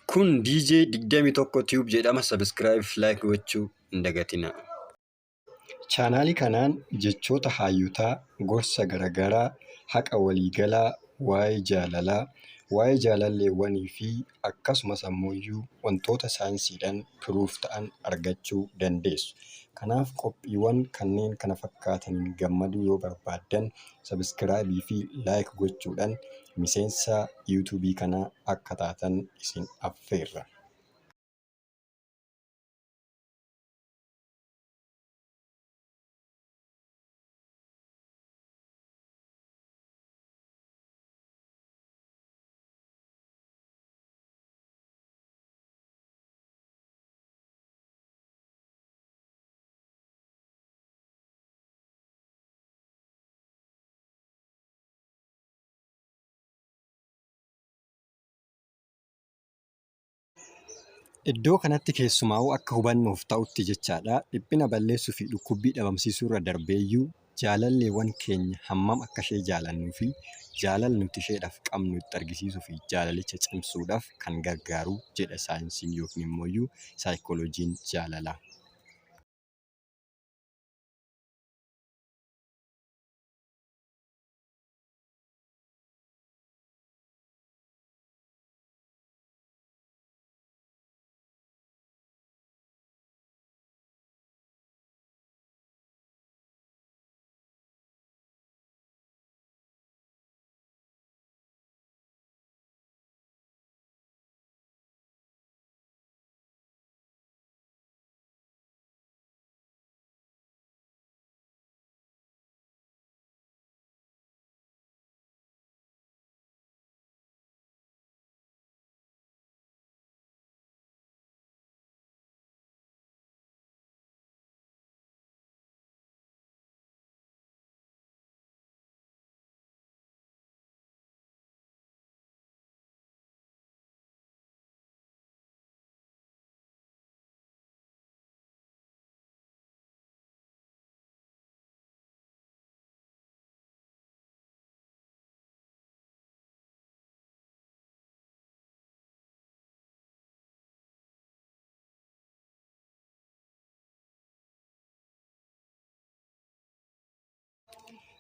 Kun DJ 21 Tube jedhama. Subscribe fi like gochuu hin dagatinaa. Chaanaalii kanaan jechoota hayyotaa, gorsa garaagaraa, haqa waliigalaa, waa'ee jaalalaa, waa'ee jaalalleewwanii fi akkasumas ammoo wantoota saayinsiidhaan piruuf ta'an argachuu dandeessu. Kanaaf qophiiwwan kanneen kana fakkaataniin gammaduu yoo barbaaddan subscribe fi like gochuudhaan miseensa YouTube kanaa akka taatan isin affeerra. Iddoo kanatti keessumaa'uu akka hubannoof ta'utti jechaadha. Dhiphina balleessuu fi dhukkubbii dhabamsiisuu irra darbeeyyuu jaalalleewwan keenya hammam akka ishee jaalannuu fi jaalala nuti isheedhaaf qabnu itti argisiisuu fi jaalalicha cimsuudhaaf kan gargaaru jedha saayinsiin yookiin immoo saayikooloojiin jaalalaa.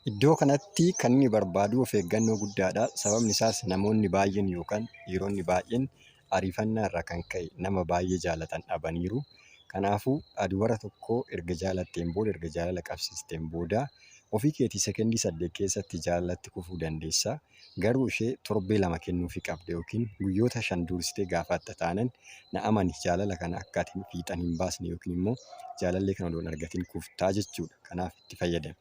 Iddoo kanatti kan inni barbaadu of eeggannoo guddaadha. Sababni isaas namoonni baay'een yookaan dhiironni baay'een ariifannaa irraa kan ka'e nama baay'ee jaalatan dhabaniiru. Kanaafuu dubara tokko erga jaalatteen booda, erga jaalala qabsiisteen booda ofii keetii sekondii 8 keessatti jaalalatti kufuu dandeessa. Garuu ishee torbee 2 kennuufii qabda yookiin guyyoota 5 dursitee gaafatta taanaan na amani jaalala kana akka ati fiixan hin baasne yookiin immoo jaalallee kana odoo hin argatiin kuftaa jechuudha. Kanaaf itti fayyadami.